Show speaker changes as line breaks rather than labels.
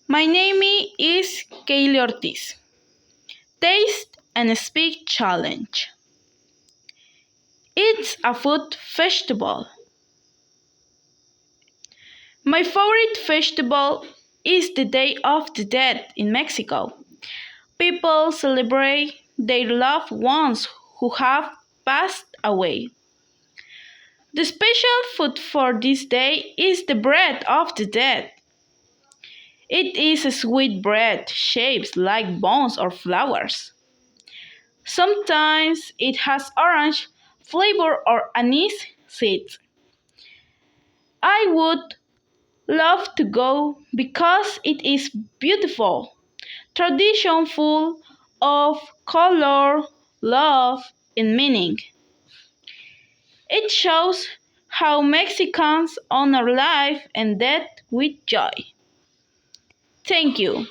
My name is Kaylee Ortiz. Taste and Speak Challenge. It's a food festival. My favorite festival is the Day of the Dead in Mexico. People celebrate their loved ones who have passed away. The special food for this day is the bread of the dead. It is a sweet bread shaped like bones or flowers. Sometimes it has orange flavor or anise seeds. I would love to go because it is beautiful, tradition full of color, love, and meaning. It shows how Mexicans honor life and death with joy. Thank you.